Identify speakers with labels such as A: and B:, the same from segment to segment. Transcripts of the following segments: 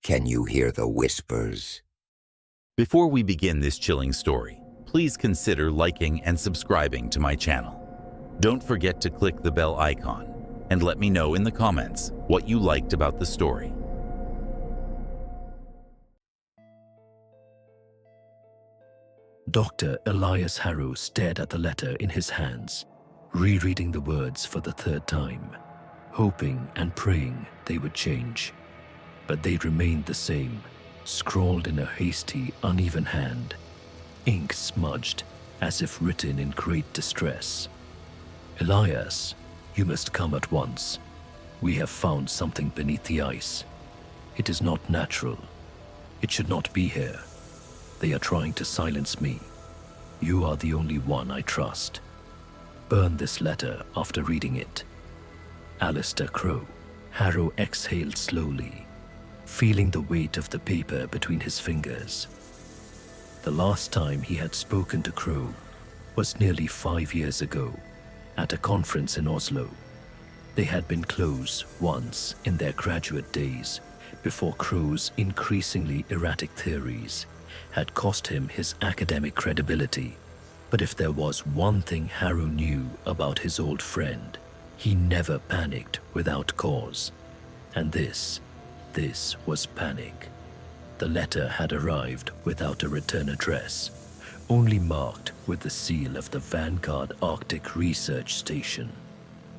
A: Can you hear the whispers?
B: Before we begin this chilling story, please consider liking and subscribing to my channel. Don't forget to click the bell icon and let me know in the comments what you liked about the story.
C: Dr. Elias Harrow stared at the letter in his hands, rereading the words for the third time, hoping and praying they would change. But they remained the same, scrawled in a hasty, uneven hand, ink smudged as if written in great distress. Elias, you must come at once. We have found something beneath the ice. It is not natural. It should not be here. They are trying to silence me. You are the only one I trust. Burn this letter after reading it. Alistair Crowe. Harrow exhaled slowly, feeling the weight of the paper between his fingers. The last time he had spoken to Crowe was nearly 5 years ago, at a conference in Oslo. They had been close once in their graduate days, before Crowe's increasingly erratic theories had cost him his academic credibility. But if there was one thing Harrow knew about his old friend, he never panicked without cause. And this was panic. The letter had arrived without a return address, only marked with the seal of the Vanguard Arctic Research Station,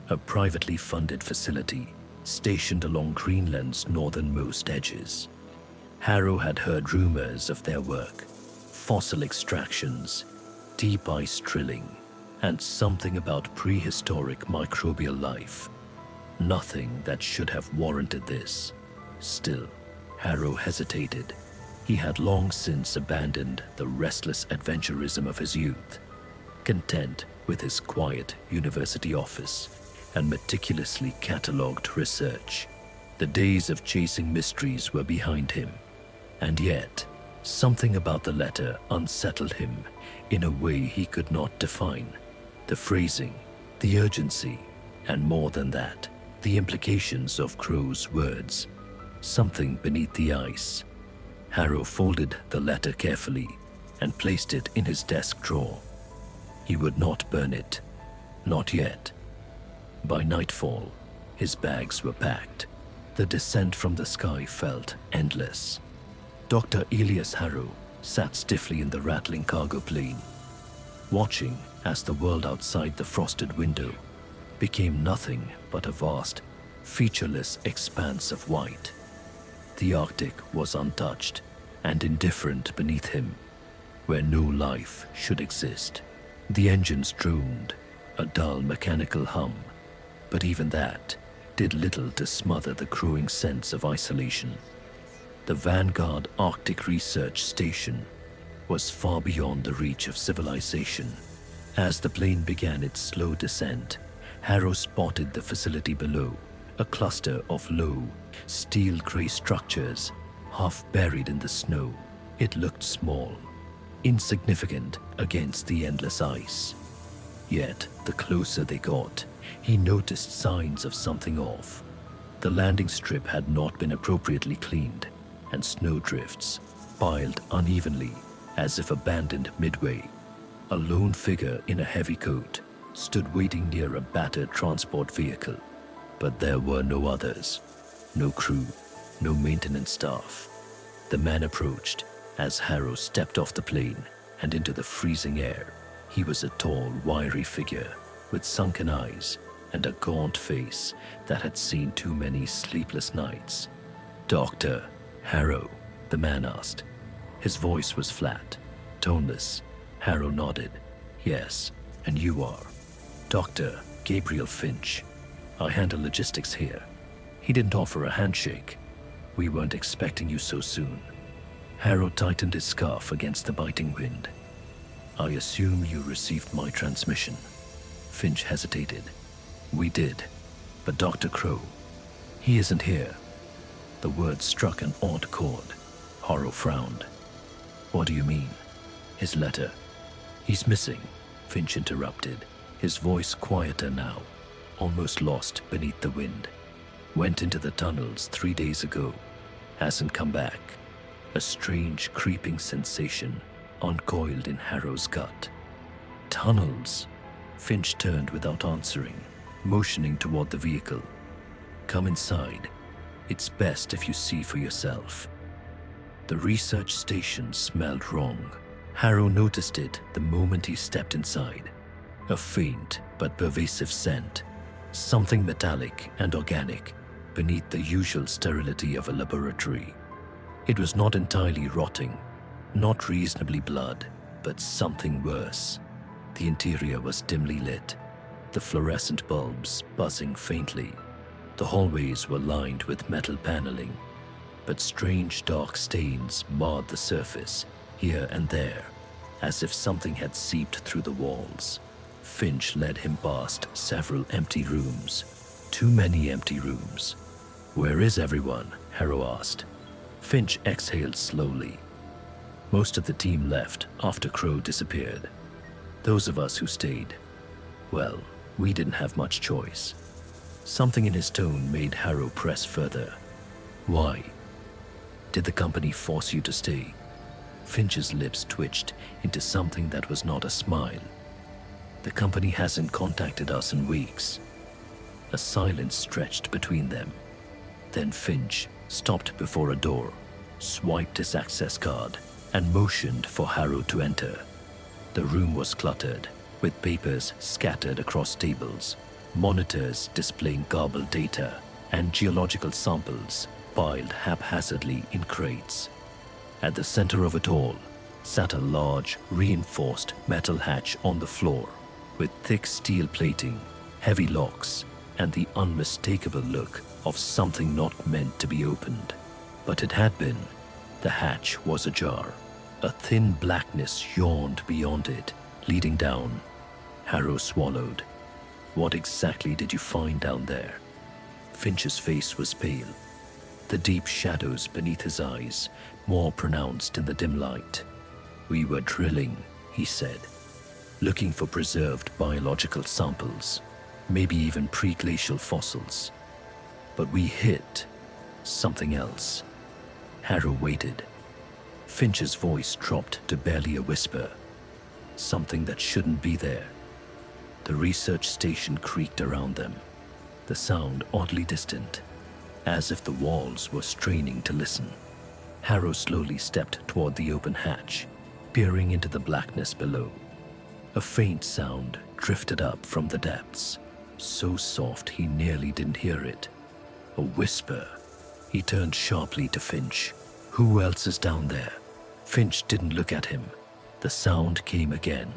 C: a privately funded facility stationed along Greenland's northernmost edges. Harrow had heard rumors of their work, fossil extractions, deep ice drilling, and something about prehistoric microbial life. Nothing that should have warranted this. Still, Harrow hesitated. He had long since abandoned the restless adventurism of his youth, content with his quiet university office and meticulously catalogued research. The days of chasing mysteries were behind him. And yet, something about the letter unsettled him in a way he could not define. The phrasing, the urgency, and more than that, the implications of Crowe's words. Something beneath the ice. Harrow folded the letter carefully and placed it in his desk drawer. He would not burn it. Not yet. By nightfall, his bags were packed. The descent from the sky felt endless. Dr. Elias Harrow sat stiffly in the rattling cargo plane, watching as the world outside the frosted window became nothing but a vast, featureless expanse of white. The Arctic was untouched and indifferent beneath him, where no life should exist. The engines droned, a dull mechanical hum, but even that did little to smother the growing sense of isolation. The Vanguard Arctic Research Station was far beyond the reach of civilization. As the plane began its slow descent, Harrow spotted the facility below, a cluster of low, steel-gray structures, half buried in the snow. It looked small, insignificant against the endless ice. Yet, the closer they got, he noticed signs of something off. The landing strip had not been appropriately cleaned, and snowdrifts piled unevenly as if abandoned midway. A lone figure in a heavy coat stood waiting near a battered transport vehicle. But there were no others. No crew, no maintenance staff. The man approached as Harrow stepped off the plane and into the freezing air. He was a tall, wiry figure with sunken eyes and a gaunt face that had seen too many sleepless nights. "Dr. Harrow?" the man asked. His voice was flat, toneless. Harrow nodded. "Yes, and you are?" "Dr. Gabriel Finch. I handle logistics here." He didn't offer a handshake. "We weren't expecting you so soon." Harrow tightened his scarf against the biting wind. "I assume you received my transmission." Finch hesitated. "We did, but Dr. Crowe, he isn't here." The words struck an odd chord. Harrow frowned. "What do you mean?" "His letter." "He's missing," Finch interrupted, his voice quieter now, almost lost beneath the wind. "Went into the tunnels 3 days ago. hasn't come back. A strange creeping sensation uncoiled in Harrow's gut. Tunnels! Finch turned without answering, motioning toward the vehicle. Come inside. It's best if you see for yourself. The research station smelled wrong. Harrow noticed it the moment he stepped inside. A faint but pervasive scent, something metallic and organic beneath the usual sterility of a laboratory. It was not entirely rotting, not reasonably blood, but something worse. The interior was dimly lit, the fluorescent bulbs buzzing faintly. The hallways were lined with metal paneling, but strange dark stains marred the surface here and there, as if something had seeped through the walls. Finch led him past several empty rooms. Too many empty rooms. "Where is everyone?" Harrow asked. Finch exhaled slowly. Most of the team left after Crowe disappeared. Those of us who stayed, well, we didn't have much choice. Something in his tone made Harrow press further. "Why? Did the company force you to stay?" Finch's lips twitched into something that was not a smile. "The company hasn't contacted us in weeks." A silence stretched between them. Then Finch stopped before a door, swiped his access card, and motioned for Harrow to enter. The room was cluttered, with papers scattered across tables, monitors displaying garbled data, and geological samples piled haphazardly in crates. At the center of it all sat a large, reinforced metal hatch on the floor, with thick steel plating, heavy locks, and the unmistakable look of something not meant to be opened. But it had been. The hatch was ajar. A thin blackness yawned beyond it, leading down. Harrow swallowed. "What exactly did you find down there?" Finch's face was pale, the deep shadows beneath his eyes more pronounced in the dim light. "We were drilling," he said, "looking for preserved biological samples, maybe even pre-glacial fossils. But we hit something else." Harrow waited. Finch's voice dropped to barely a whisper. Something that shouldn't be there. The research station creaked around them, the sound oddly distant, as if the walls were straining to listen. Harrow slowly stepped toward the open hatch, peering into the blackness below. A faint sound drifted up from the depths, so soft he nearly didn't hear it. A whisper. He turned sharply to Finch. "Who else is down there?" Finch didn't look at him. The sound came again,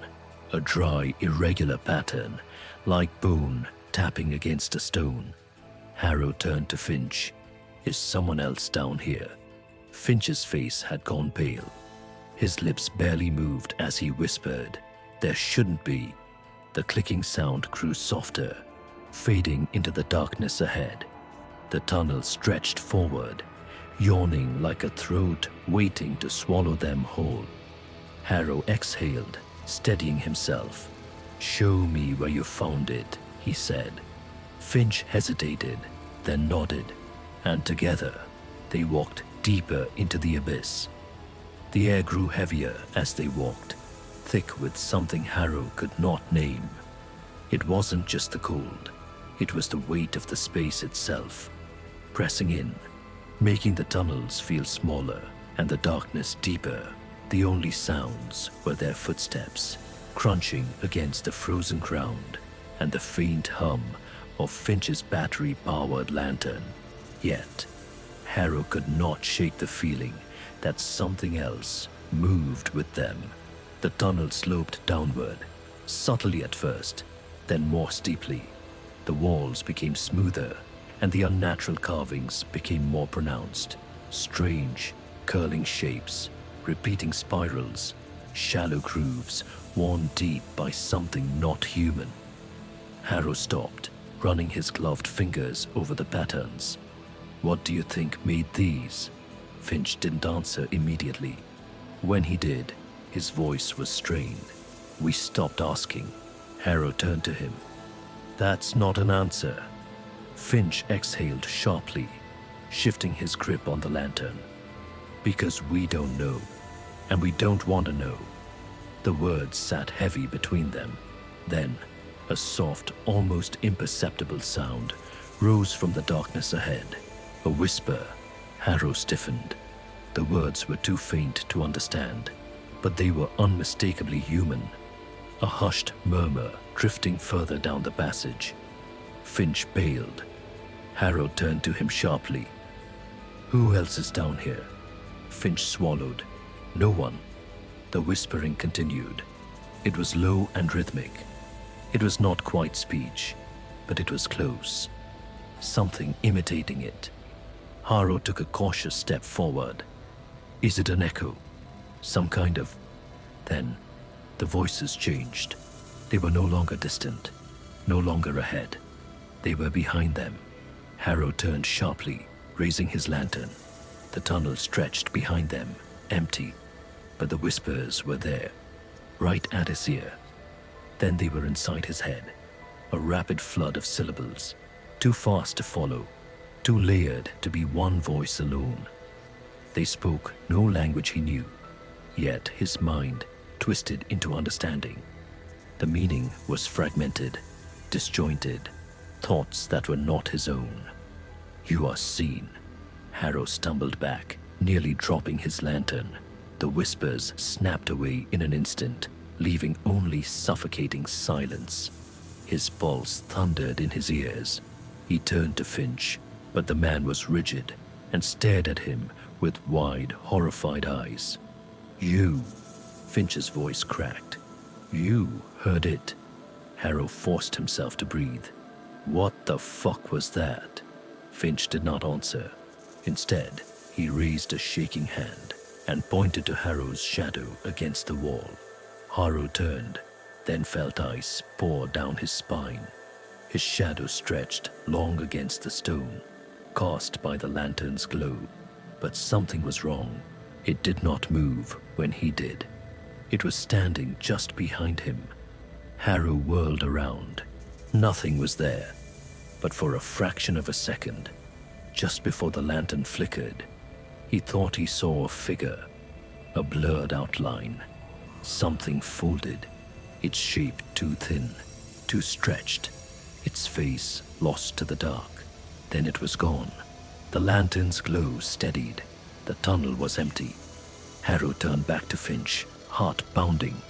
C: a dry, irregular pattern, like bone tapping against a stone. Harrow turned to Finch. "Is someone else down here?" Finch's face had gone pale. His lips barely moved as he whispered, "There shouldn't be." The clicking sound grew softer, fading into the darkness ahead. The tunnel stretched forward, yawning like a throat waiting to swallow them whole. Harrow exhaled, steadying himself. "Show me where you found it," he said. Finch hesitated, then nodded, and together they walked deeper into the abyss. The air grew heavier as they walked, thick with something Harrow could not name. It wasn't just the cold, it was the weight of the space itself, pressing in, making the tunnels feel smaller and the darkness deeper. The only sounds were their footsteps, crunching against the frozen ground, and the faint hum of Finch's battery-powered lantern. Yet, Harrow could not shake the feeling that something else moved with them. The tunnel sloped downward, subtly at first, then more steeply. The walls became smoother, and the unnatural carvings became more pronounced. Strange, curling shapes, repeating spirals, shallow grooves worn deep by something not human. Harrow stopped, running his gloved fingers over the patterns. "What do you think made these?" Finch didn't answer immediately. When he did, his voice was strained. "We stopped asking." Harrow turned to him. "That's not an answer." Finch exhaled sharply. shifting his grip on the lantern. Because we don't know, and we don't want to know. The words sat heavy between them. Then, a soft, almost imperceptible sound rose from the darkness ahead. A whisper. Harrow stiffened. The words were too faint to understand, but they were unmistakably human. A hushed murmur drifting further down the passage. Finch bailed. Harrow turned to him sharply. "Who else is down here?" Finch swallowed. "No one." The whispering continued. It was low and rhythmic. It was not quite speech, but it was close. Something imitating it. Harrow took a cautious step forward. Is it an echo? Some kind of... Then, the voices changed. They were no longer distant, no longer ahead. They were behind them. Harrow turned sharply, raising his lantern. The tunnel stretched behind them, empty, but the whispers were there, right at his ear. Then they were inside his head, a rapid flood of syllables, too fast to follow, too layered to be one voice alone. They spoke no language he knew, yet his mind twisted into understanding. The meaning was fragmented, disjointed, thoughts that were not his own. "You are seen." Harrow stumbled back, nearly dropping his lantern. The whispers snapped away in an instant, leaving only suffocating silence. His pulse thundered in his ears. He turned to Finch, but the man was rigid and stared at him with wide, horrified eyes. "You," Finch's voice cracked. "You heard it." Harrow forced himself to breathe. "What the fuck was that?" Finch did not answer. Instead, he raised a shaking hand and pointed to Harrow's shadow against the wall. Harrow turned, then felt ice pour down his spine. His shadow stretched long against the stone, cast by the lantern's glow. But something was wrong. It did not move when he did. It was standing just behind him. Harrow whirled around. Nothing was there. But for a fraction of a second, just before the lantern flickered, he thought he saw a figure, a blurred outline. Something folded, its shape too thin, too stretched, its face lost to the dark. Then it was gone. The lantern's glow steadied. The tunnel was empty. Harrow turned back to Finch, heart pounding.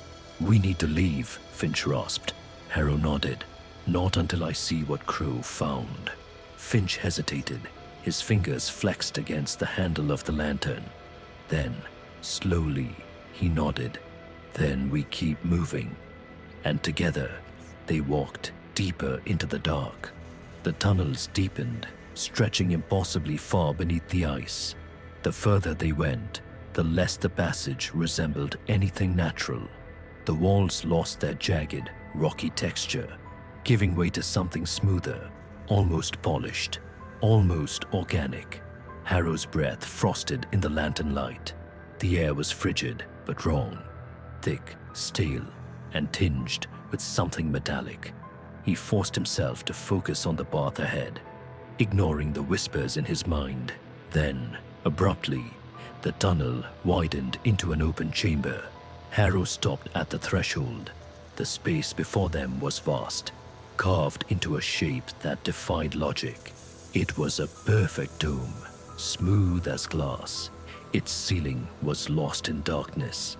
C: "We need to leave," Finch rasped. Harrow nodded. "Not until I see what Crowe found." Finch hesitated. His fingers flexed against the handle of the lantern. Then, slowly, he nodded. "Then we keep moving." And together, they walked deeper into the dark. The tunnels deepened, stretching impossibly far beneath the ice. The further they went, the less the passage resembled anything natural. The walls lost their jagged, rocky texture, giving way to something smoother, almost polished, almost organic. Harrow's breath frosted in the lantern light. The air was frigid, but wrong, thick, stale, and tinged with something metallic. He forced himself to focus on the path ahead, ignoring the whispers in his mind. Then, abruptly, the tunnel widened into an open chamber. Harrow stopped at the threshold. The space before them was vast, carved into a shape that defied logic. It was a perfect dome, smooth as glass. Its ceiling was lost in darkness.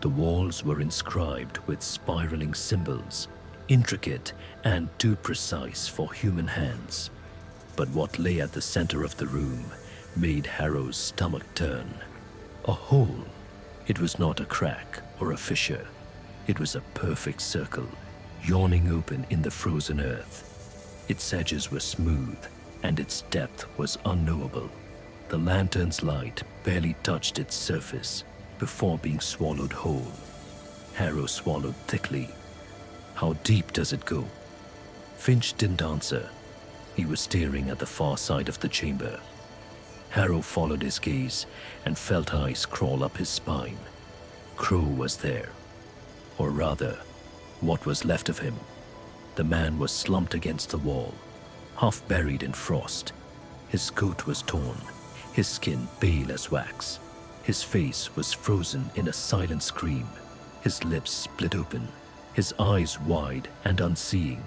C: The walls were inscribed with spiraling symbols, intricate and too precise for human hands. But what lay at the center of the room made Harrow's stomach turn. A hole. It was not a crack or a fissure. It was a perfect circle, yawning open in the frozen earth. Its edges were smooth, and its depth was unknowable. The lantern's light barely touched its surface before being swallowed whole. Harrow swallowed thickly. "How deep does it go?" Finch didn't answer. He was staring at the far side of the chamber. Harrow followed his gaze and felt ice crawl up his spine. Crowe was there. Or rather, what was left of him. The man was slumped against the wall, half buried in frost. His coat was torn, his skin pale as wax. His face was frozen in a silent scream, his lips split open, his eyes wide and unseeing.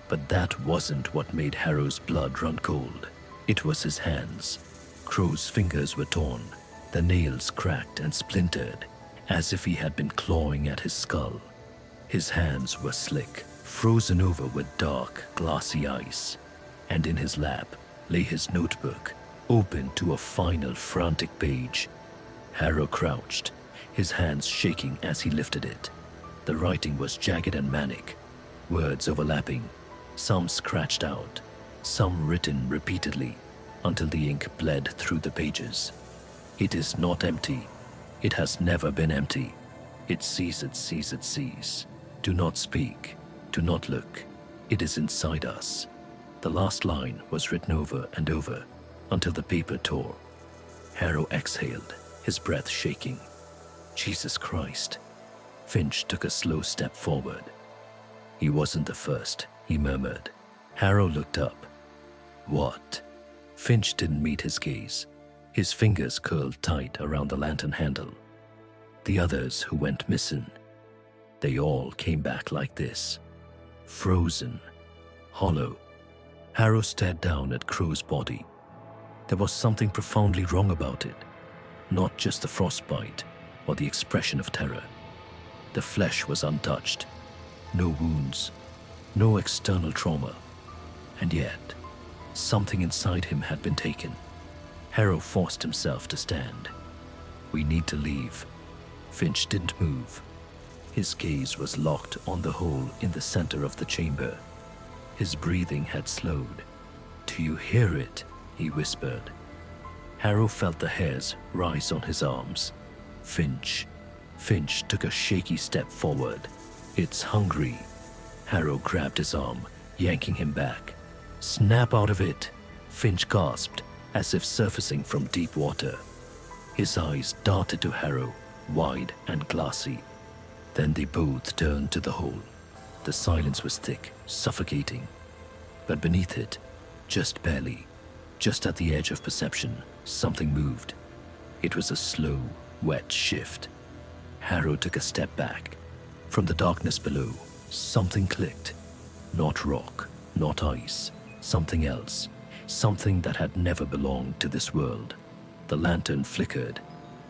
C: But that wasn't what made Harrow's blood run cold. It was his hands. Crowe's fingers were torn, the nails cracked and splintered, as if he had been clawing at his skull. His hands were slick, frozen over with dark, glassy ice, and in his lap lay his notebook, open to a final frantic page. Harrow crouched, his hands shaking as he lifted it. The writing was jagged and manic, words overlapping, some scratched out, some written repeatedly, until the ink bled through the pages. It is not empty. It has never been empty. It sees, it sees, it sees. Do not speak. Do not look. It is inside us. The last line was written over and over until the paper tore. Harrow exhaled, his breath shaking. Jesus Christ. Finch took a slow step forward. He wasn't the first, he murmured. Harrow looked up. What? Finch didn't meet his gaze. His fingers curled tight around the lantern handle. The others who went missing, they all came back like this. Frozen. Hollow. Harrow stared down at Crowe's body. There was something profoundly wrong about it. Not just the frostbite or the expression of terror. The flesh was untouched. No wounds. No external trauma. And yet, something inside him had been taken. Harrow forced himself to stand. We need to leave. Finch didn't move. His gaze was locked on the hole in the center of the chamber. His breathing had slowed. Do you hear it? He whispered. Harrow felt the hairs rise on his arms. Finch. Finch took a shaky step forward. It's hungry. Harrow grabbed his arm, yanking him back. Snap out of it, Finch gasped, as if surfacing from deep water. His eyes darted to Harrow, wide and glassy. Then they both turned to the hole. The silence was thick, suffocating. But beneath it, just barely, just at the edge of perception, something moved. It was a slow, wet shift. Harrow took a step back. From the darkness below, something clicked. Not rock, not ice, something else. Something that had never belonged to this world. The lantern flickered.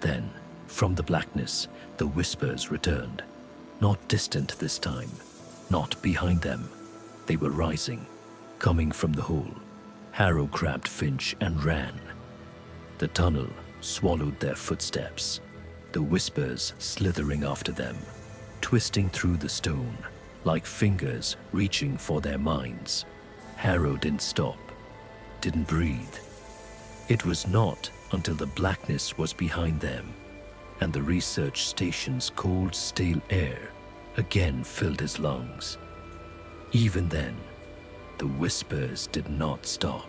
C: Then, from the blackness, the whispers returned. Not distant this time. Not behind them. They were rising, coming from the hole. Harrow grabbed Finch and ran. The tunnel swallowed their footsteps, the whispers slithering after them, twisting through the stone, like fingers reaching for their minds. Harrow didn't stop, didn't breathe. It was not until the blackness was behind them, and the research station's cold, stale air again filled his lungs. Even then, the whispers did not stop.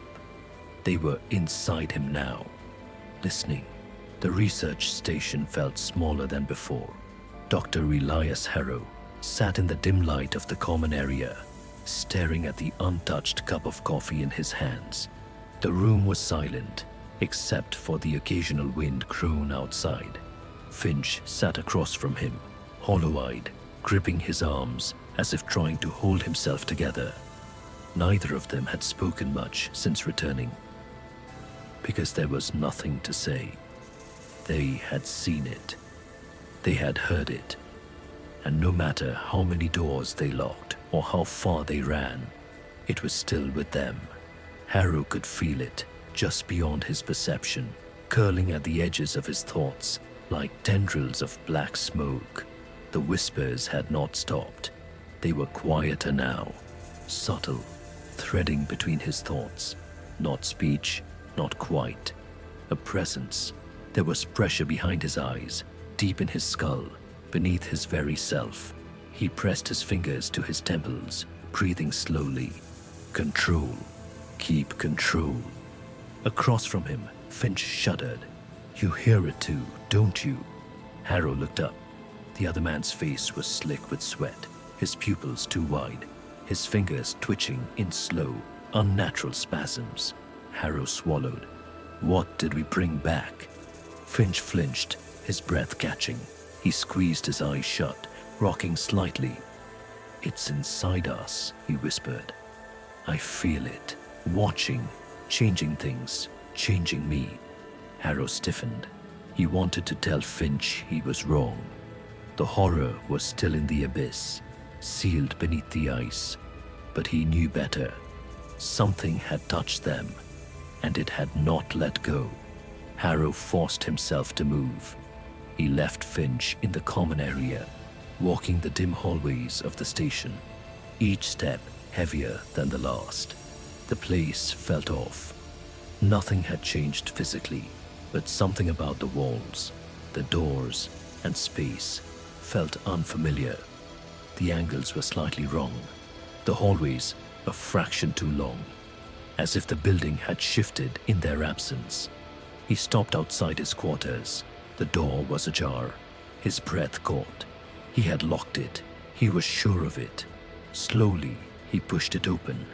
C: They were inside him now, listening. The research station felt smaller than before. Dr. Elias Harrow sat in the dim light of the common area, staring at the untouched cup of coffee in his hands. The room was silent, except for the occasional wind groan outside. Finch sat across from him, hollow-eyed, gripping his arms as if trying to hold himself together. Neither of them had spoken much since returning, because there was nothing to say. They had seen it. They had heard it. And no matter how many doors they locked or how far they ran, it was still with them. Harrow could feel it, just beyond his perception, curling at the edges of his thoughts like tendrils of black smoke. The whispers had not stopped. They were quieter now, subtle, threading between his thoughts. Not speech, not quite. A presence. There was pressure behind his eyes, deep in his skull, beneath his very self. He pressed his fingers to his temples, breathing slowly. Control. Keep control. Across from him, Finch shuddered. You hear it too, don't you? Harrow looked up. The other man's face was slick with sweat, his pupils too wide, his fingers twitching in slow, unnatural spasms. Harrow swallowed. What did we bring back? Finch flinched, his breath catching. He squeezed his eyes shut, rocking slightly. It's inside us, he whispered. I feel it, watching, changing things, changing me. Harrow stiffened. He wanted to tell Finch he was wrong. The horror was still in the abyss, sealed beneath the ice. But he knew better. Something had touched them, and it had not let go. Harrow forced himself to move. He left Finch in the common area, walking the dim hallways of the station, each step heavier than the last. The place felt off. Nothing had changed physically, but something about the walls, the doors, and space felt unfamiliar. The angles were slightly wrong, the hallways a fraction too long, as if the building had shifted in their absence. He stopped outside his quarters. The door was ajar. His breath caught. He had locked it. He was sure of it. Slowly, he pushed it open,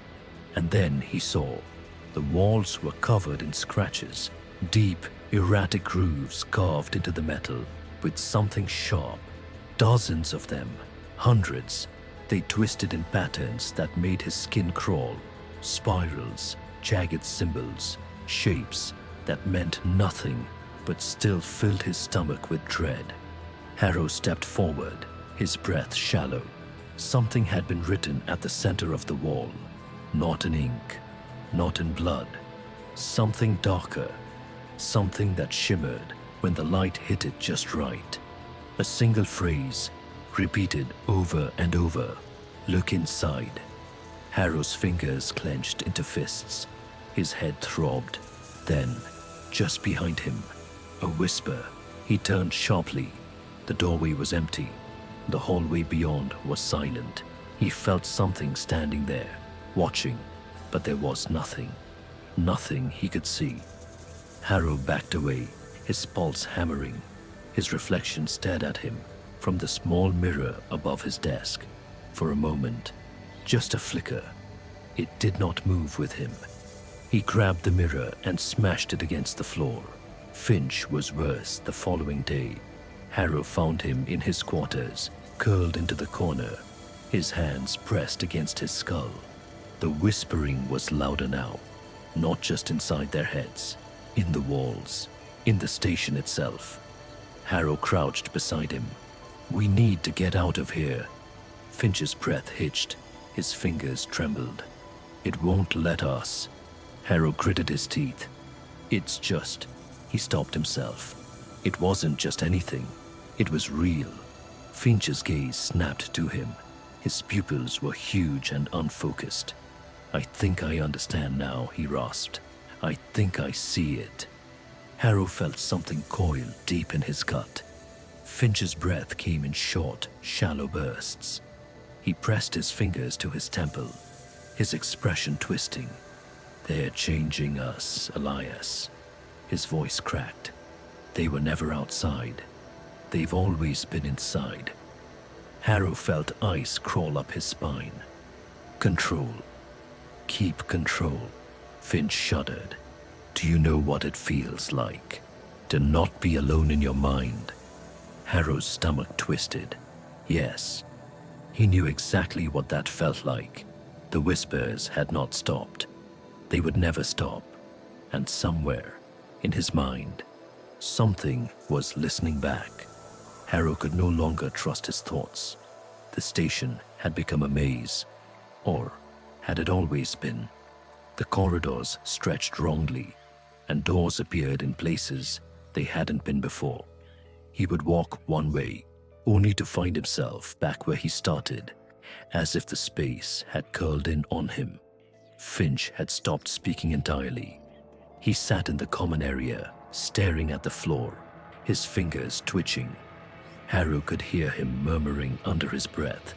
C: and then he saw. The walls were covered in scratches, deep, erratic grooves carved into the metal with something sharp. Dozens of them, hundreds. They twisted in patterns that made his skin crawl. Spirals, jagged symbols, shapes that meant nothing but still filled his stomach with dread. Harrow stepped forward, his breath shallow. Something had been written at the center of the wall, not in ink, not in blood. Something darker, something that shimmered when the light hit it just right. A single phrase, repeated over and over. Look inside. Harrow's fingers clenched into fists. His head throbbed. Then, just behind him, a whisper. He turned sharply. The doorway was empty. The hallway beyond was silent. He felt something standing there, watching, but there was nothing. Nothing he could see. Harrow backed away, his pulse hammering. His reflection stared at him from the small mirror above his desk. For a moment, just a flicker. It did not move with him. He grabbed the mirror and smashed it against the floor. Finch was worse the following day. Harrow found him in his quarters, curled into the corner, his hands pressed against his skull. The whispering was louder now, not just inside their heads, in the walls, in the station itself. Harrow crouched beside him. We need to get out of here. Finch's breath hitched, his fingers trembled. It won't let us. Harrow gritted his teeth. It's just... He stopped himself. It wasn't just anything. It was real. Finch's gaze snapped to him. His pupils were huge and unfocused. I think I understand now, he rasped. I think I see it. Harrow felt something coil deep in his gut. Finch's breath came in short, shallow bursts. He pressed his fingers to his temple, his expression twisting. They're changing us, Elias. His voice cracked. They were never outside. They've always been inside. Harrow felt ice crawl up his spine. Control. Keep control. Finch shuddered. Do you know what it feels like? To not be alone in your mind? Harrow's stomach twisted. Yes. He knew exactly what that felt like. The whispers had not stopped. They would never stop. And somewhere, in his mind, something was listening back. Harrow could no longer trust his thoughts. The station had become a maze. Or had it always been? The corridors stretched wrongly, and doors appeared in places they hadn't been before. He would walk one way, only to find himself back where he started, as if the space had curled in on him. Finch had stopped speaking entirely. He sat in the common area, staring at the floor, his fingers twitching. Harrow could hear him murmuring under his breath,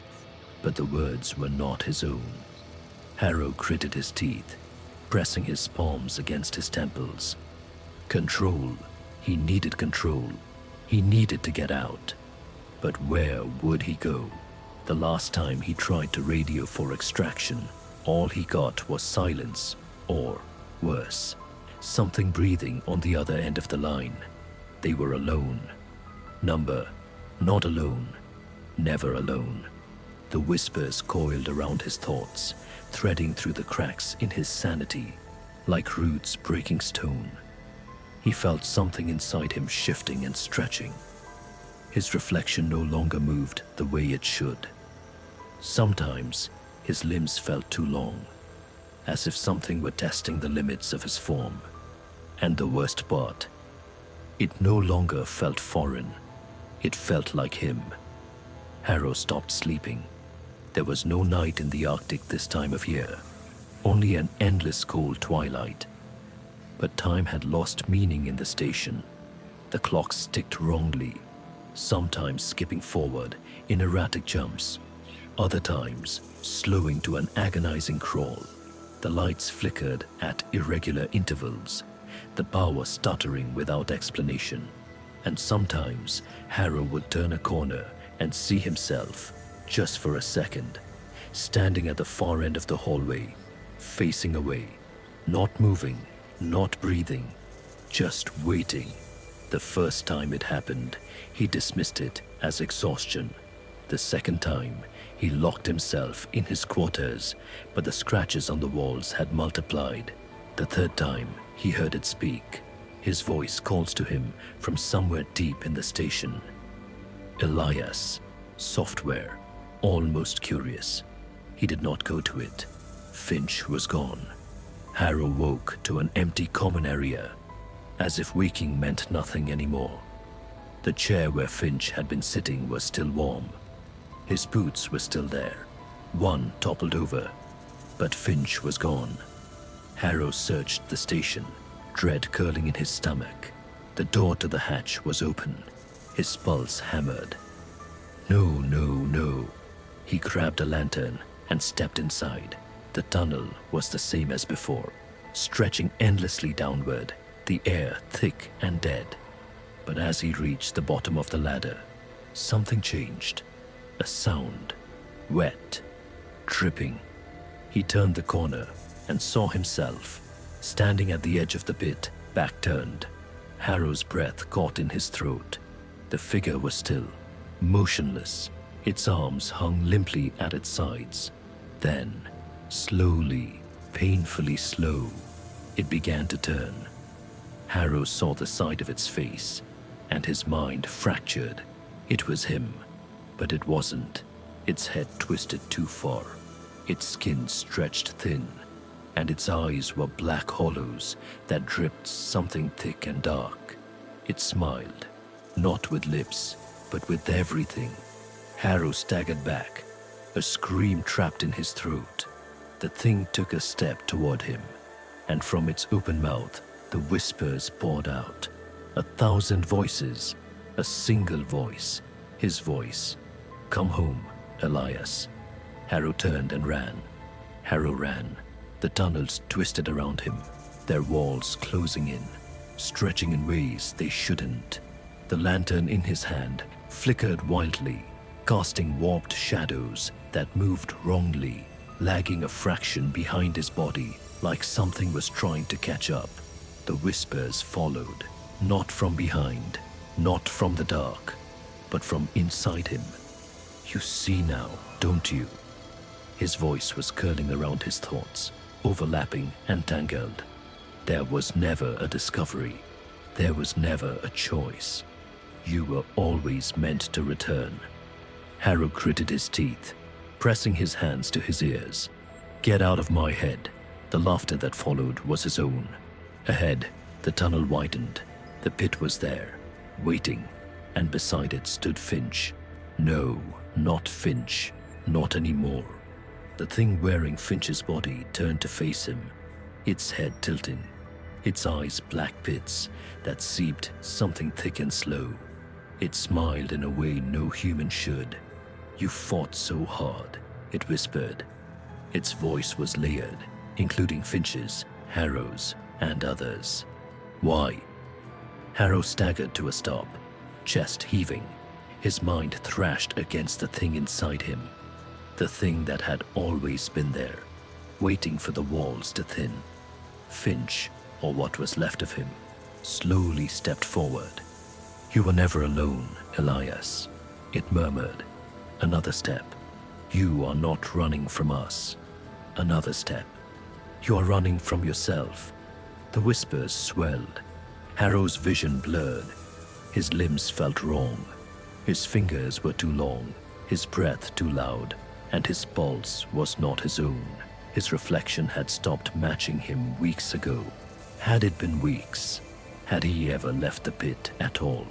C: but the words were not his own. Harrow gritted his teeth, pressing his palms against his temples. Control. He needed control. He needed to get out. But where would he go? The last time he tried to radio for extraction, all he got was silence or worse. Something breathing on the other end of the line. They were alone. Number, not alone. Never alone. The whispers coiled around his thoughts, threading through the cracks in his sanity, like roots breaking stone. He felt something inside him shifting and stretching. His reflection no longer moved the way it should. Sometimes his limbs felt too long, as if something were testing the limits of his form. And the worst part, it no longer felt foreign. It felt like him. Harrow stopped sleeping. There was no night in the Arctic this time of year, only an endless cold twilight. But time had lost meaning in the station. The clocks ticked wrongly, sometimes skipping forward in erratic jumps, other times slowing to an agonizing crawl. The lights flickered at irregular intervals, the power stuttering without explanation. And sometimes Harrow would turn a corner and see himself, just for a second, standing at the far end of the hallway, facing away, not moving, not breathing, just waiting. The first time it happened, he dismissed it as exhaustion. The second time, he locked himself in his quarters, but the scratches on the walls had multiplied. The third time, he heard it speak. His voice calls to him from somewhere deep in the station. Elias, software, almost curious. He did not go to it. Finch was gone. Harrow woke to an empty common area, as if waking meant nothing anymore. The chair where Finch had been sitting was still warm. His boots were still there. One toppled over, but Finch was gone. Harrow searched the station, dread curling in his stomach. The door to the hatch was open. His pulse hammered. No, no, no. He grabbed a lantern and stepped inside. The tunnel was the same as before, stretching endlessly downward, the air thick and dead. But as he reached the bottom of the ladder, something changed. A sound, wet, dripping. He turned the corner and saw himself, standing at the edge of the pit, back turned. Harrow's breath caught in his throat. The figure was still, motionless. Its arms hung limply at its sides. Then, slowly, painfully slow, it began to turn. Harrow saw the side of its face, and his mind fractured. It was him, but it wasn't. Its head twisted too far. Its skin stretched thin, and its eyes were black hollows that dripped something thick and dark. It smiled, not with lips, but with everything. Harrow staggered back, a scream trapped in his throat. The thing took a step toward him, and from its open mouth, the whispers poured out. 1,000 voices, a single voice, his voice. Come home, Elias. Harrow turned and ran. Harrow ran. The tunnels twisted around him, their walls closing in, stretching in ways they shouldn't. The lantern in his hand flickered wildly, casting warped shadows that moved wrongly, lagging a fraction behind his body, like something was trying to catch up. The whispers followed, not from behind, not from the dark, but from inside him. You see now, don't you? His voice was curling around his thoughts, overlapping and tangled. There was never a discovery. There was never a choice. You were always meant to return. Harrow gritted his teeth, pressing his hands to his ears. Get out of my head. The laughter that followed was his own. Ahead, the tunnel widened. The pit was there, waiting, and beside it stood Finch. No, not Finch, not anymore. The thing wearing Finch's body turned to face him, its head tilting, its eyes black pits that seeped something thick and slow. It smiled in a way no human should. You fought so hard, it whispered. Its voice was layered, including Finch's, Harrow's, and others. Why? Harrow staggered to a stop, chest heaving. His mind thrashed against the thing inside him. The thing that had always been there, waiting for the walls to thin. Finch, or what was left of him, slowly stepped forward. "You were never alone, Elias," it murmured. Another step. "You are not running from us." Another step. "You are running from yourself." The whispers swelled. Harrow's vision blurred. His limbs felt wrong. His fingers were too long, his breath too loud, and his pulse was not his own. His reflection had stopped matching him weeks ago. Had it been weeks? Had he ever left the pit at all?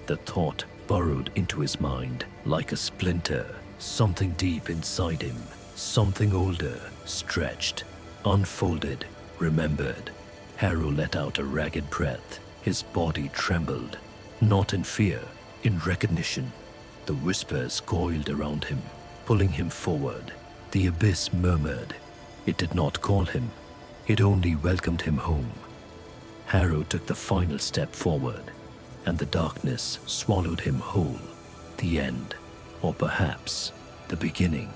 C: The thought burrowed into his mind like a splinter, something deep inside him, something older, stretched, unfolded, remembered. Harrow let out a ragged breath. His body trembled, not in fear, in recognition. The whispers coiled around him, pulling him forward. The abyss murmured. It did not call him. It only welcomed him home. Harrow took the final step forward, and the darkness swallowed him whole. The end, or perhaps the beginning.